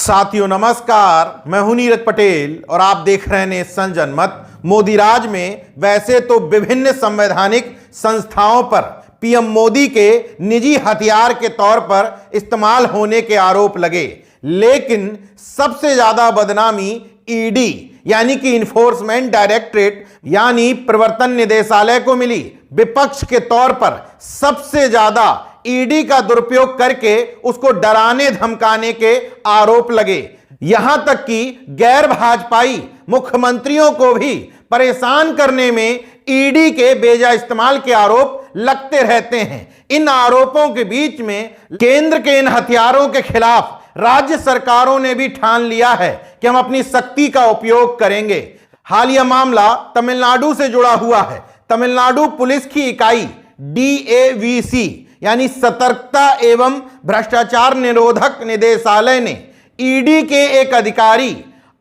साथियों नमस्कार, मैं हूं नीरज पटेल और आप देख रहे हैं नेशन जनमत। मोदी राज में वैसे तो विभिन्न संवैधानिक संस्थाओं पर पीएम मोदी के निजी हथियार के तौर पर इस्तेमाल होने के आरोप लगे, लेकिन सबसे ज्यादा बदनामी ईडी यानी कि इन्फोर्समेंट डायरेक्टरेट यानी प्रवर्तन निदेशालय को मिली। विपक्ष के तौर पर सबसे ज्यादा ईडी का दुरुपयोग करके उसको डराने धमकाने के आरोप लगे। यहां तक कि गैर भाजपाई मुख्यमंत्रियों को भी परेशान करने में ईडी के बेजा इस्तेमाल के आरोप लगते रहते हैं। इन आरोपों के बीच में केंद्र के इन हथियारों के खिलाफ राज्य सरकारों ने भी ठान लिया है कि हम अपनी शक्ति का उपयोग करेंगे। हालिया मामला तमिलनाडु से जुड़ा हुआ है। तमिलनाडु पुलिस की इकाई DAVC यानी सतर्कता एवं भ्रष्टाचार निरोधक निदेशालय ने ईडी के एक अधिकारी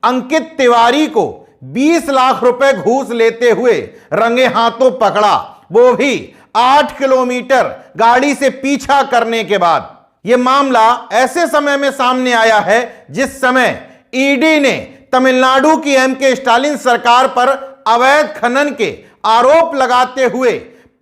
अंकित तिवारी को 20 लाख रुपए घूस लेते हुए रंगे हाथों पकड़ा, वो भी 8 किलोमीटर गाड़ी से पीछा करने के बाद। यह मामला ऐसे समय में सामने आया है जिस समय ईडी ने तमिलनाडु की MK स्टालिन सरकार पर अवैध खनन के आरोप लगाते हुए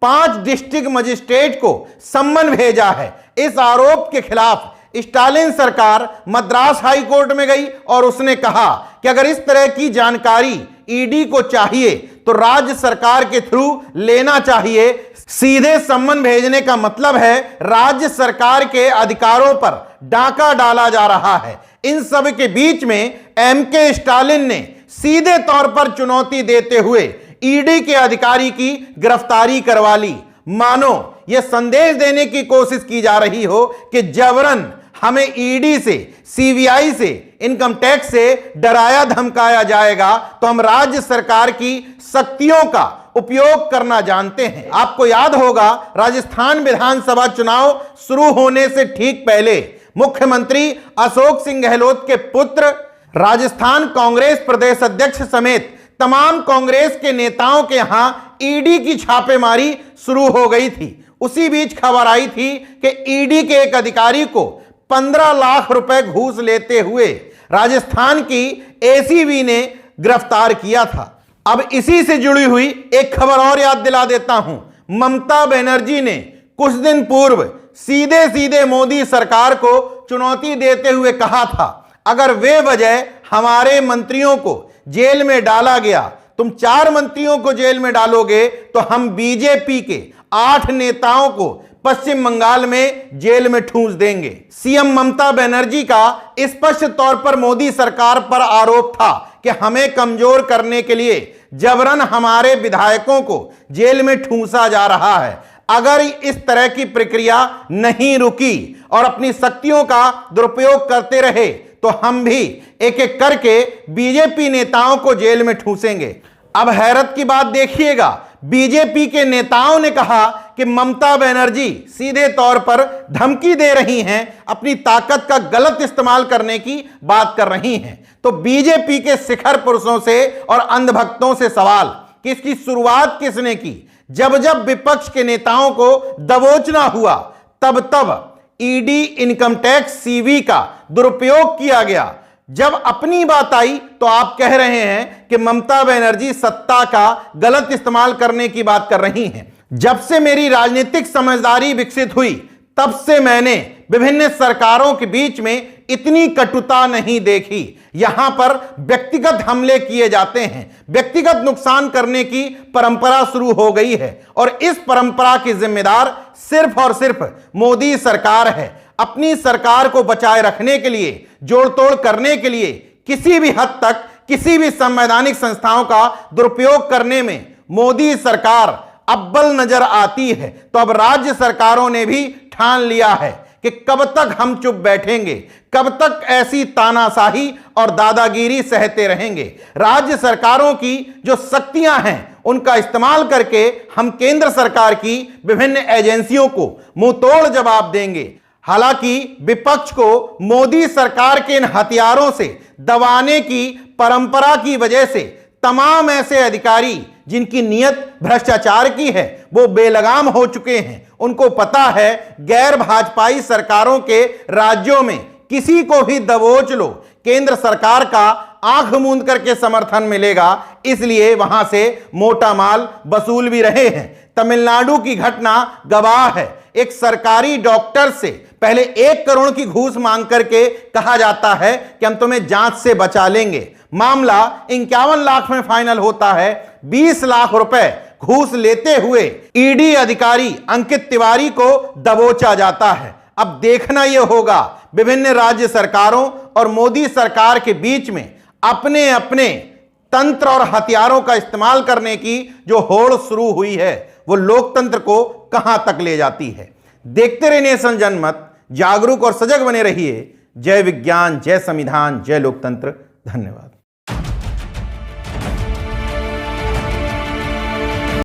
5 डिस्ट्रिक्ट मजिस्ट्रेट को सम्मन भेजा है। इस आरोप के खिलाफ स्टालिन सरकार मद्रास हाई कोर्ट में गई और उसने कहा कि अगर इस तरह की जानकारी ईडी को चाहिए तो राज्य सरकार के थ्रू लेना चाहिए। सीधे सम्मन भेजने का मतलब है राज्य सरकार के अधिकारों पर डाका डाला जा रहा है। इन सब के बीच में MK स्टालिन ने सीधे तौर पर चुनौती देते हुए ईडी के अधिकारी की गिरफ्तारी करवा ली। मानो यह संदेश देने की कोशिश की जा रही हो कि जबरन हमें ईडी से, CBI से, इनकम टैक्स से डराया धमकाया जाएगा तो हम राज्य सरकार की शक्तियों का उपयोग करना जानते हैं। आपको याद होगा राजस्थान विधानसभा चुनाव शुरू होने से ठीक पहले मुख्यमंत्री अशोक सिंह गहलोत के पुत्र, राजस्थान कांग्रेस प्रदेश अध्यक्ष समेत तमाम कांग्रेस के नेताओं के यहां ईडी की छापेमारी शुरू हो गई थी। उसी बीच खबर आई थी कि ईडी के एक अधिकारी को 15 लाख रुपए घूस लेते हुए राजस्थान की ACB ने गिरफ्तार किया था। अब इसी से जुड़ी हुई एक खबर और याद दिला देता हूं। ममता बनर्जी ने कुछ दिन पूर्व सीधे सीधे मोदी सरकार को चुनौती देते हुए कहा था, अगर वे वजह हमारे मंत्रियों को जेल में डाला गया, तुम 4 मंत्रियों को जेल में डालोगे तो हम बीजेपी के 8 नेताओं को पश्चिम बंगाल में जेल में ठूंस देंगे। सीएम ममता बनर्जी का स्पष्ट तौर पर मोदी सरकार पर आरोप था कि हमें कमजोर करने के लिए जबरन हमारे विधायकों को जेल में ठूंसा जा रहा है। अगर इस तरह की प्रक्रिया नहीं रुकी और अपनी शक्तियों का दुरुपयोग करते रहे तो हम भी एक एक करके बीजेपी नेताओं को जेल में ठूसेंगे। अब हैरत की बात देखिएगा, बीजेपी के नेताओं ने कहा कि ममता बनर्जी सीधे तौर पर धमकी दे रही हैं, अपनी ताकत का गलत इस्तेमाल करने की बात कर रही हैं। तो बीजेपी के शिखर पुरुषों से और अंधभक्तों से सवाल कि इसकी शुरुआत किसने की? जब जब विपक्ष के नेताओं को दबोचना हुआ तब तब ईडी, इनकम टैक्स, CV का दुरुपयोग किया गया। जब अपनी बात आई तो आप कह रहे हैं कि ममता बनर्जी सत्ता का गलत इस्तेमाल करने की बात कर रही हैं। जब से मेरी राजनीतिक समझदारी विकसित हुई तब से मैंने विभिन्न सरकारों के बीच में इतनी कटुता नहीं देखी। यहां पर व्यक्तिगत हमले किए जाते हैं, व्यक्तिगत नुकसान करने की परंपरा शुरू हो गई है और इस परंपरा की जिम्मेदार सिर्फ और सिर्फ मोदी सरकार है। अपनी सरकार को बचाए रखने के लिए, जोड़ तोड़ करने के लिए किसी भी हद तक किसी भी संवैधानिक संस्थाओं का दुरुपयोग करने में मोदी सरकार अव्वल नजर आती है। तो अब राज्य सरकारों ने भी ठान लिया है कि कब तक हम चुप बैठेंगे, कब तक ऐसी तानाशाही और दादागिरी सहते रहेंगे। राज्य सरकारों की जो शक्तियां हैं उनका इस्तेमाल करके हम केंद्र सरकार की विभिन्न एजेंसियों को मुंहतोड़ जवाब देंगे। हालांकि विपक्ष को मोदी सरकार के इन हथियारों से दबाने की परंपरा की वजह से तमाम ऐसे अधिकारी जिनकी नियत भ्रष्टाचार की है वो बेलगाम हो चुके हैं। उनको पता है गैर भाजपाई सरकारों के राज्यों में किसी को भी दबोच लो, केंद्र सरकार का आंख मूंद करके समर्थन मिलेगा, इसलिए वहां से मोटा माल वसूल भी रहे हैं। तमिलनाडु की घटना गवाह है। एक सरकारी डॉक्टर से पहले 1 करोड़ की घूस मांग करके कहा जाता है कि हम तुम्हें जांच से बचा लेंगे। मामला 51 लाख में फाइनल होता है। 20 लाख रुपए घूस लेते हुए ईडी अधिकारी अंकित तिवारी को दबोचा जाता है। अब देखना यह होगा विभिन्न राज्य सरकारों और मोदी सरकार के बीच में अपने अपने तंत्र और हथियारों का इस्तेमाल करने की जो होड़ शुरू हुई है, वो लोकतंत्र को कहां तक ले जाती है। देखते रहिए नेशन जनमत, जागरूक और सजग बने रहिए। जय विज्ञान, जय संविधान, जय लोकतंत्र। धन्यवाद।